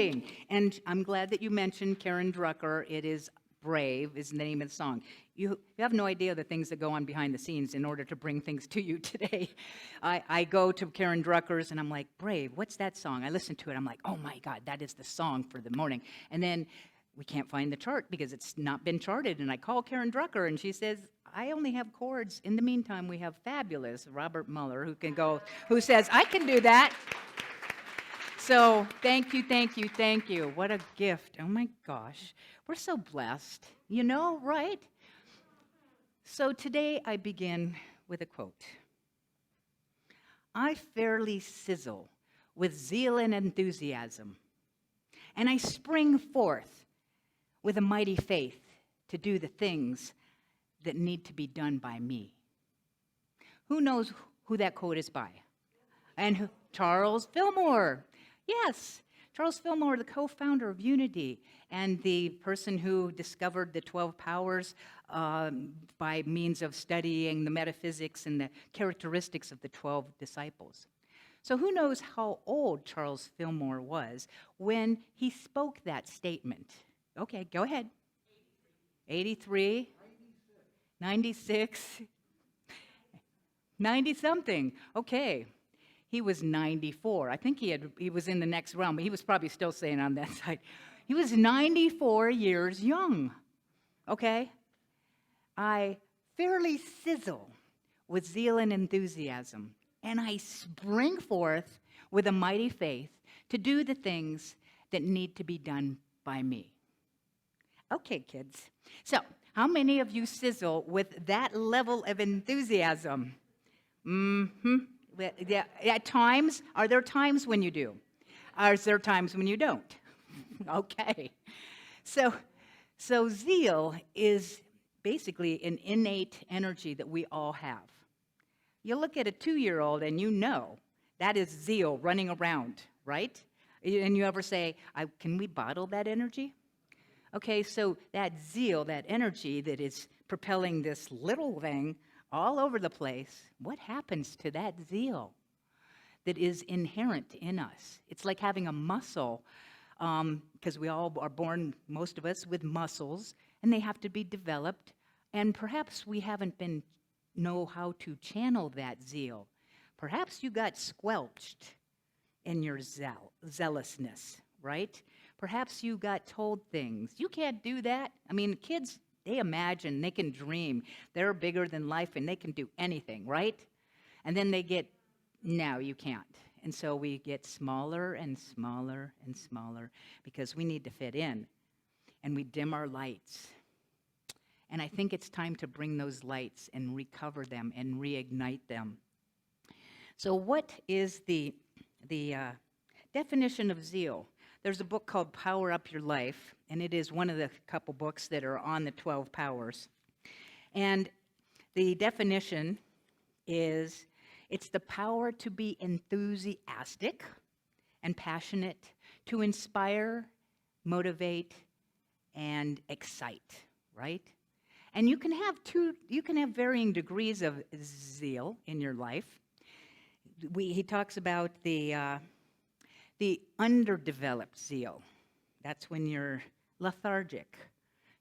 outstanding. And I'm glad that you mentioned Karen Drucker. It is Brave is the name of the song. You have no idea the things that go on behind the scenes in order to bring things to you today. I go to Karen Drucker's and I'm like, Brave, what's that song? I listen to it. I'm like, oh my God, that is the song for the morning. And then we can't find the chart because it's not been charted. And I call Karen Drucker and she says, I only have chords. In the meantime, we have fabulous Robert Mueller who says, I can do that. So thank you, thank you, thank you. What a gift. Oh my gosh. We're so blessed. You know, right? So today I begin with a quote. I fairly sizzle with zeal and enthusiasm, and I spring forth with a mighty faith to do the things that need to be done by me. Who knows who that quote is by? And Charles Fillmore. Yes, Charles Fillmore, the co-founder of Unity and the person who discovered the 12 powers by means of studying the metaphysics and the characteristics of the 12 disciples. So who knows how old Charles Fillmore was when he spoke that statement? Okay, go ahead. 83, 96, 90-something. Okay. He was 94. I think he was in the next realm, but he was probably still staying on that side. He was 94 years young. Okay? I fairly sizzle with zeal and enthusiasm, and I spring forth with a mighty faith to do the things that need to be done by me. Okay, kids. So, how many of you sizzle with that level of enthusiasm? At times, are there times when you do? Are there times when you don't? Okay. So zeal is basically an innate energy that we all have. You look at a 2-year-old and you know that is zeal running around, right? And you ever say, can we bottle that energy? Okay, so that zeal, that energy that is propelling this little thing all over the place, what happens to that zeal that is inherent in us? It's like having a muscle, because we all are born, most of us, with muscles, and they have to be developed, and perhaps we haven't know how to channel that zeal. Perhaps you got squelched in your zealousness, right? Perhaps you got told things. You can't do that. I mean, kids, they imagine, they can dream. They're bigger than life and they can do anything, right? And then they get, no, you can't. And so we get smaller and smaller and smaller because we need to fit in. And we dim our lights. And I think it's time to bring those lights and recover them and reignite them. So what is the definition of zeal? There's a book called Power Up Your Life, and it is one of the couple books that are on the 12 powers. And the definition is, it's the power to be enthusiastic and passionate, to inspire, motivate, and excite, right? And you can have varying degrees of zeal in your life. He talks about the underdeveloped zeal. That's when you're lethargic.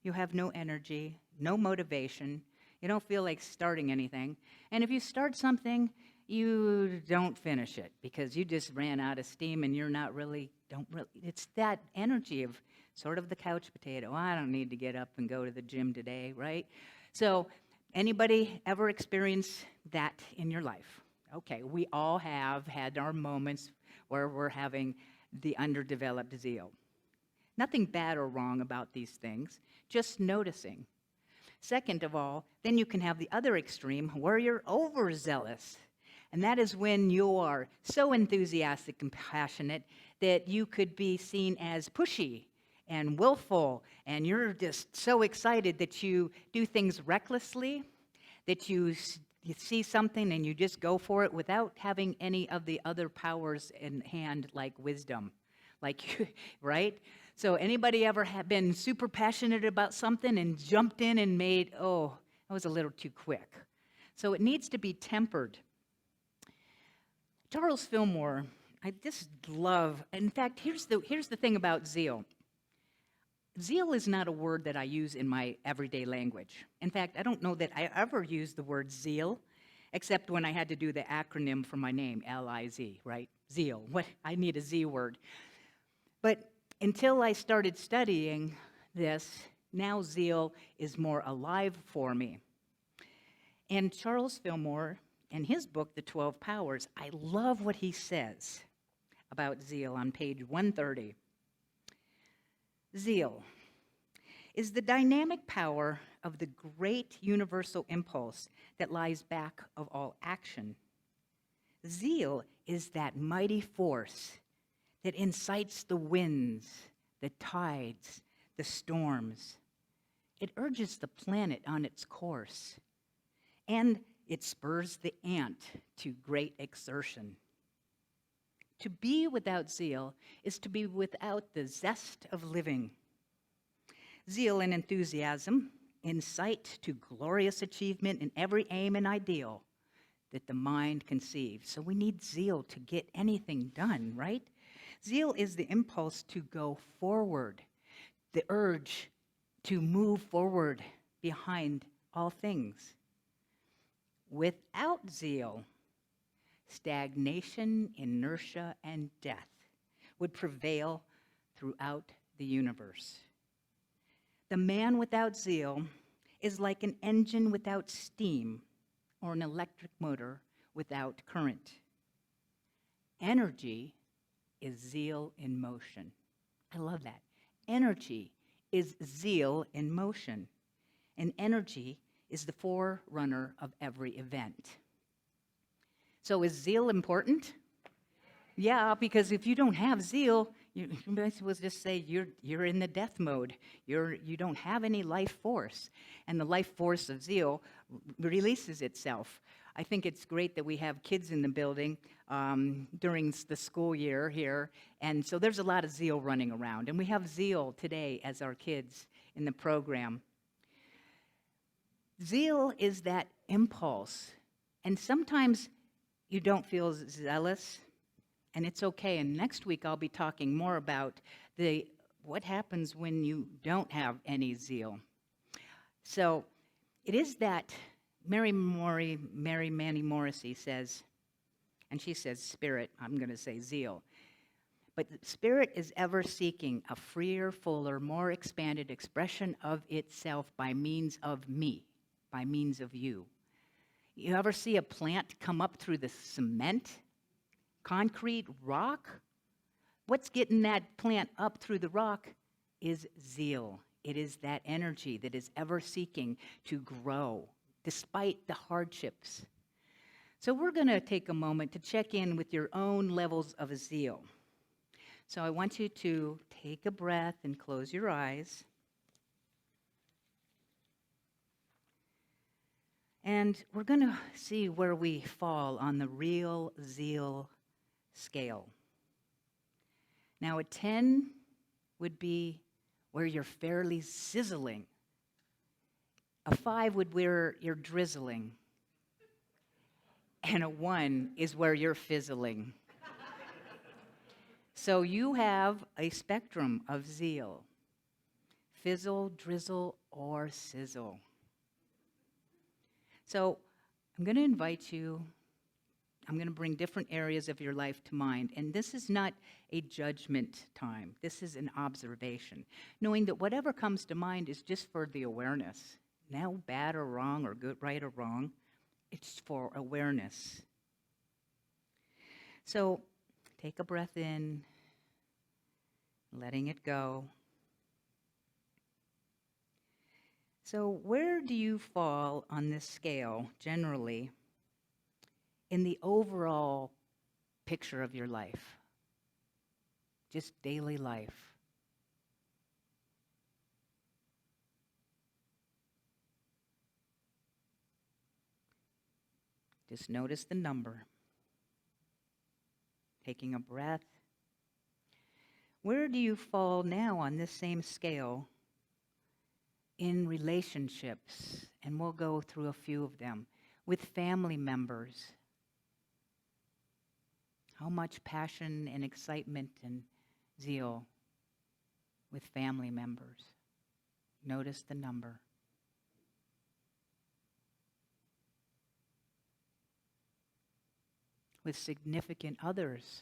You have no energy, no motivation. You don't feel like starting anything. And if you start something, you don't finish it because you just ran out of steam and you're not really, it's that energy of sort of the couch potato. I don't need to get up and go to the gym today, right? So anybody ever experience that in your life? Okay, we all have had our moments where we're having the underdeveloped zeal. Nothing bad or wrong about these things, just noticing. Second of all, then you can have the other extreme where you're overzealous. And that is when you are so enthusiastic and passionate that you could be seen as pushy and willful, and you're just so excited that you do things recklessly, that you see something and you just go for it without having any of the other powers in hand, like wisdom, right? So anybody ever been super passionate about something and jumped in and made, oh, that was a little too quick. So it needs to be tempered. Charles Fillmore, I just love, in fact, here's the thing about zeal. Zeal is not a word that I use in my everyday language. In fact, I don't know that I ever used the word zeal, except when I had to do the acronym for my name, L-I-Z, right? Zeal. What? I need a Z word. But until I started studying this, now zeal is more alive for me. And Charles Fillmore, in his book, The 12 Powers, I love what he says about zeal on page 130. Zeal is the dynamic power of the great universal impulse that lies back of all action. Zeal is that mighty force that incites the winds, the tides, the storms. It urges the planet on its course, and it spurs the ant to great exertion. To be without zeal is to be without the zest of living. Zeal and enthusiasm incite to glorious achievement in every aim and ideal that the mind conceives. So we need zeal to get anything done, right? Zeal is the impulse to go forward, the urge to move forward behind all things. Without zeal, stagnation, inertia, and death would prevail throughout the universe. The man without zeal is like an engine without steam or an electric motor without current. Energy is zeal in motion. I love that. Energy is zeal in motion. And energy is the forerunner of every event. So is zeal important? Yeah, because if you don't have zeal, you might as well just say you're in the death mode. You don't have any life force. And the life force of zeal releases itself. I think it's great that we have kids in the building during the school year here. And so there's a lot of zeal running around. And we have zeal today as our kids in the program. Zeal is that impulse. And sometimes you don't feel zealous, and it's okay. And next week I'll be talking more about what happens when you don't have any zeal. So it is that Mary Manny Morrissey says, and she says spirit, I'm going to say zeal. But the spirit is ever seeking a freer, fuller, more expanded expression of itself by means of me, by means of you. You ever see a plant come up through the cement, concrete, rock? What's getting that plant up through the rock is zeal. It is that energy that is ever seeking to grow despite the hardships. So we're going to take a moment to check in with your own levels of zeal. So I want you to take a breath and close your eyes. And we're going to see where we fall on the real zeal scale. Now, a 10 would be where you're fairly sizzling. A 5 would be where you're drizzling. And a 1 is where you're fizzling. So you have a spectrum of zeal. Fizzle, drizzle, or sizzle. So I'm going to invite you, I'm going to bring different areas of your life to mind. And this is not a judgment time. This is an observation. Knowing that whatever comes to mind is just for the awareness. No bad or wrong or good, right or wrong. It's for awareness. So take a breath in, letting it go. So where do you fall on this scale, generally, in the overall picture of your life? Just daily life. Just notice the number. Taking a breath. Where do you fall now on this same scale in relationships? And we'll go through a few of them. With family members. How much passion and excitement and zeal with family members? Notice the number. With significant others.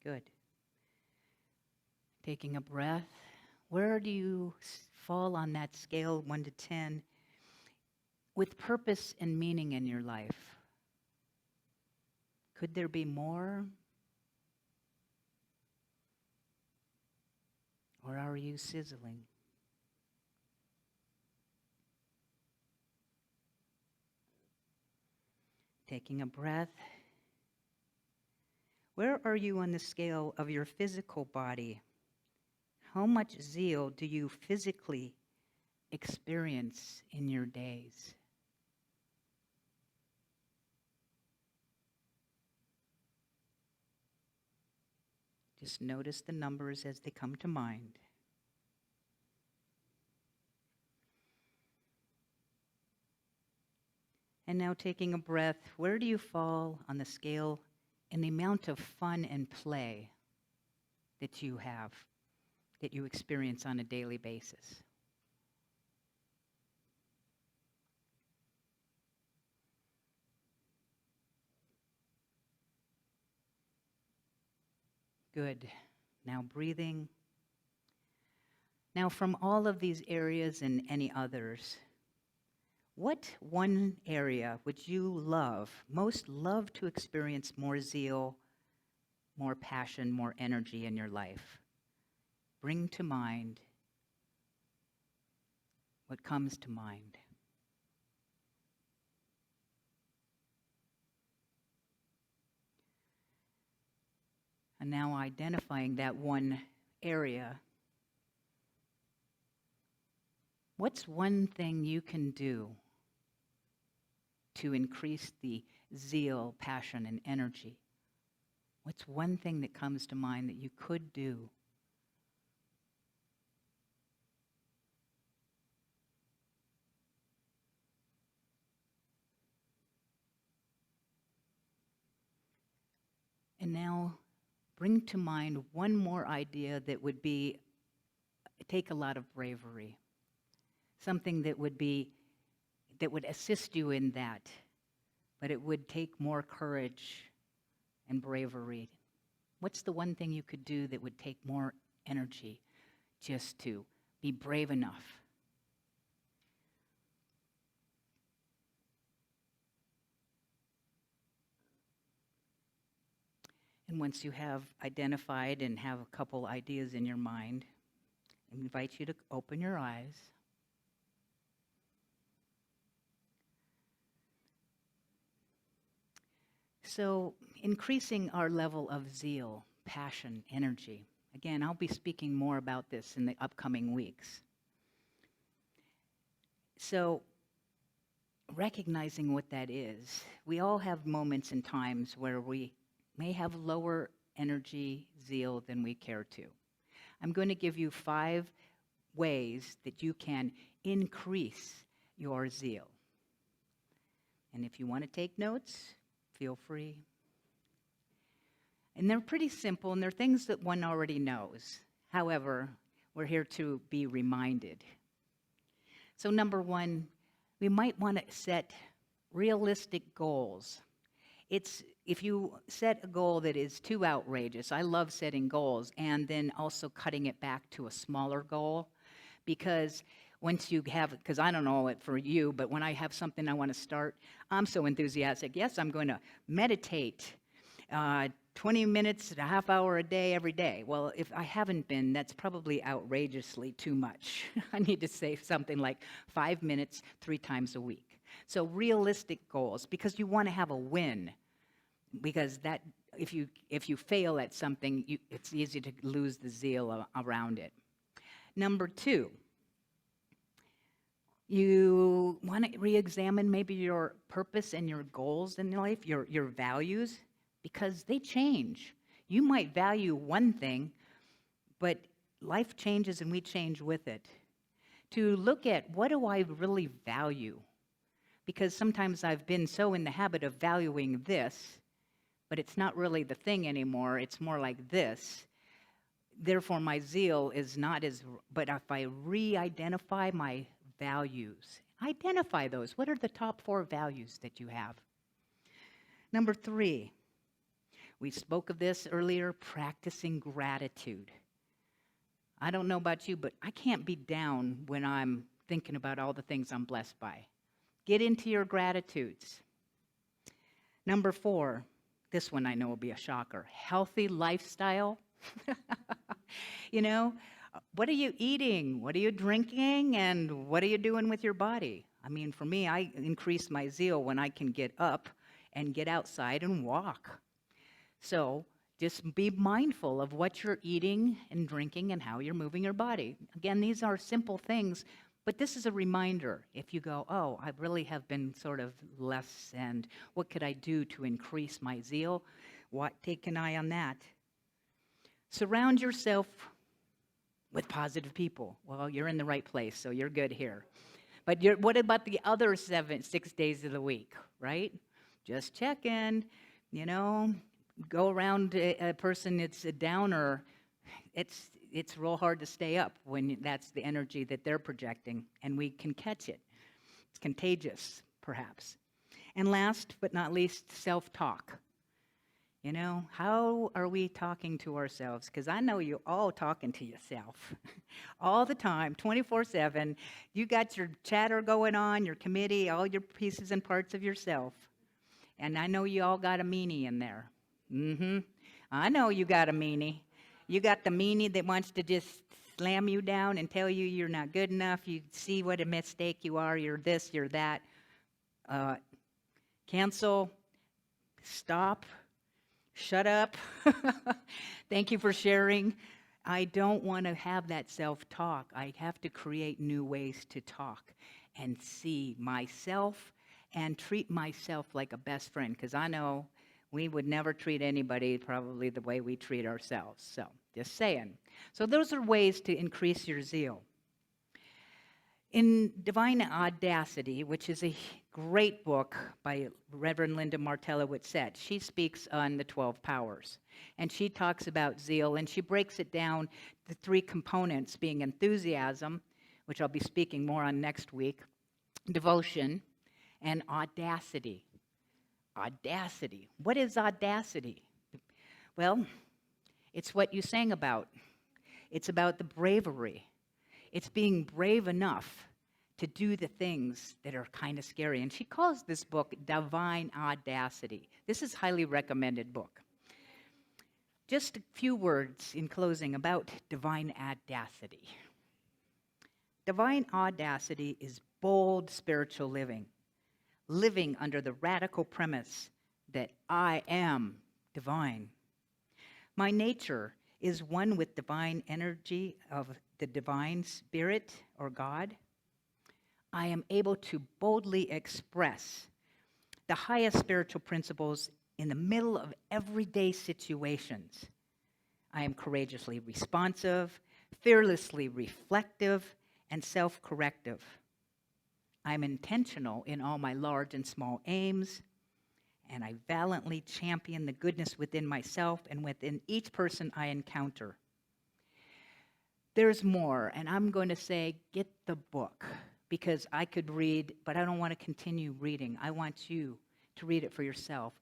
Good. Taking a breath. Where do you fall on that scale, 1 to 10, with purpose and meaning in your life? Could there be more? Or are you sizzling? Taking a breath. Where are you on the scale of your physical body? How much zeal do you physically experience in your days? Just notice the numbers as they come to mind. And now taking a breath, where do you fall on the scale in the amount of fun and play that you have, that you experience on a daily basis? Good. Now breathing. Now from all of these areas and any others, what one area would you most love to experience more zeal, more passion, more energy in your life? Bring to mind what comes to mind. And now identifying that one area. What's one thing you can do to increase the zeal, passion, and energy? What's one thing that comes to mind that you could do? And now bring to mind one more idea that would take a lot of bravery. Something that would assist you in that, but it would take more courage and bravery. What's the one thing you could do that would take more energy just to be brave enough? And once you have identified and have a couple ideas in your mind, I invite you to open your eyes. So, increasing our level of zeal, passion, energy. Again, I'll be speaking more about this in the upcoming weeks. So, recognizing what that is, we all have moments and times where we may have lower energy, zeal than we care to. I'm going to give you 5 ways that you can increase your zeal. And if you want to take notes, feel free. And they're pretty simple, and they're things that one already knows. However, we're here to be reminded. So number 1, we might want to set realistic goals. If you set a goal that is too outrageous, I love setting goals and then also cutting it back to a smaller goal, because once you have, because I don't know it for you, but when I have something I want to start, I'm so enthusiastic. Yes, I'm going to meditate 20 minutes, a half hour a day, every day. Well, if I haven't been, that's probably outrageously too much. I need to say something like 5 minutes, 3 times a week. So realistic goals, because you want to have a win. Because that, if you fail at something, it's easy to lose the zeal around it. Number 2, you want to re-examine maybe your purpose and your goals in life, your values, because they change. You might value one thing, but life changes and we change with it. to look at what do I really value? Because sometimes I've been so in the habit of valuing this, but it's not really the thing anymore. It's more like this. Therefore, my zeal is not as, but if I re-identify my values, identify those. What are the top 4 values that you have? Number 3, we spoke of this earlier, practicing gratitude. I don't know about you, but I can't be down when I'm thinking about all the things I'm blessed by. Get into your gratitudes. Number 4, this one I know will be a shocker, healthy lifestyle. You know, what are you eating? What are you drinking? And what are you doing with your body? I mean, for me, I increase my zeal when I can get up and get outside and walk. So just be mindful of what you're eating and drinking and how you're moving your body. Again, these are simple things, but this is a reminder. If you go, oh, I really have been sort of less, and what could I do to increase my zeal? Take an eye on that. Surround yourself with positive people. Well, you're in the right place, so you're good here. But what about the other 6 days of the week, right? Just check in, go around a person that's a downer. It's real hard to stay up when that's the energy that they're projecting, and we can catch it. It's contagious, perhaps. And last but not least, self-talk. How are we talking to ourselves? Because I know you're all talking to yourself all the time, 24/7. You got your chatter going on, your committee, all your pieces and parts of yourself. And I know you all got a meanie in there. I know you got a meanie. You got the meanie that wants to just slam you down and tell you you're not good enough. You see what a mistake you are. You're this, you're that. Cancel. Stop. Shut up. Thank you for sharing. I don't want to have that self-talk. I have to create new ways to talk and see myself and treat myself like a best friend, because I know we would never treat anybody probably the way we treat ourselves. So, just saying. So those are ways to increase your zeal. In Divine Audacity, which is a great book by Reverend Linda Martella-Whitsett, she speaks on the 12 powers. And she talks about zeal, and she breaks it down the 3 components, being enthusiasm, which I'll be speaking more on next week, devotion, and audacity. Audacity. What is audacity? Well, it's what you sang about. It's about the bravery. It's being brave enough to do the things that are kind of scary. And she calls this book Divine Audacity. This is a highly recommended book. Just a few words in closing about divine audacity. Divine audacity is bold spiritual living. Living under the radical premise that I am divine. My nature is one with divine energy of the divine spirit or God. I am able to boldly express the highest spiritual principles in the middle of everyday situations. I am courageously responsive, fearlessly reflective, and self-corrective. I'm intentional in all my large and small aims, and I valiantly champion the goodness within myself and within each person I encounter. There's more, and I'm going to say, get the book, because I could read, but I don't want to continue reading. I want you to read it for yourself.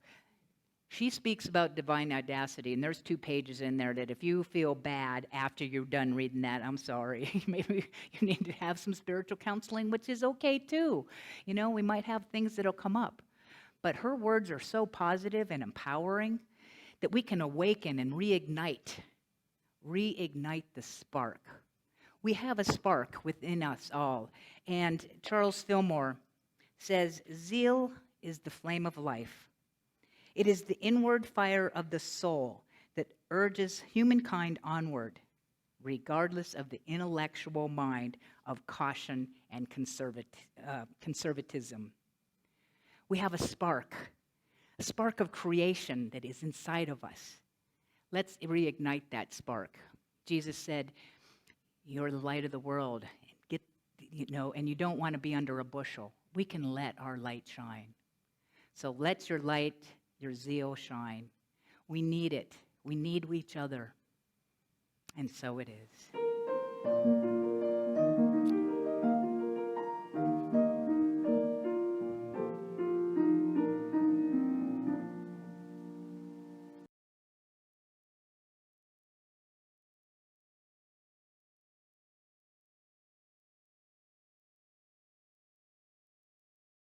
She speaks about divine audacity, and there's 2 pages in there that if you feel bad after you're done reading that, I'm sorry. Maybe you need to have some spiritual counseling, which is okay too. We might have things that'll come up. But her words are so positive and empowering that we can awaken and reignite the spark. We have a spark within us all. And Charles Fillmore says, zeal is the flame of life. It is the inward fire of the soul that urges humankind onward, regardless of the intellectual mind of caution and conservatism. We have a spark of creation that is inside of us. Let's reignite that spark. Jesus said, you're the light of the world. and you don't want to be under a bushel. We can let our light shine. So let your light, your zeal shine. We need it. We need each other. And so it is.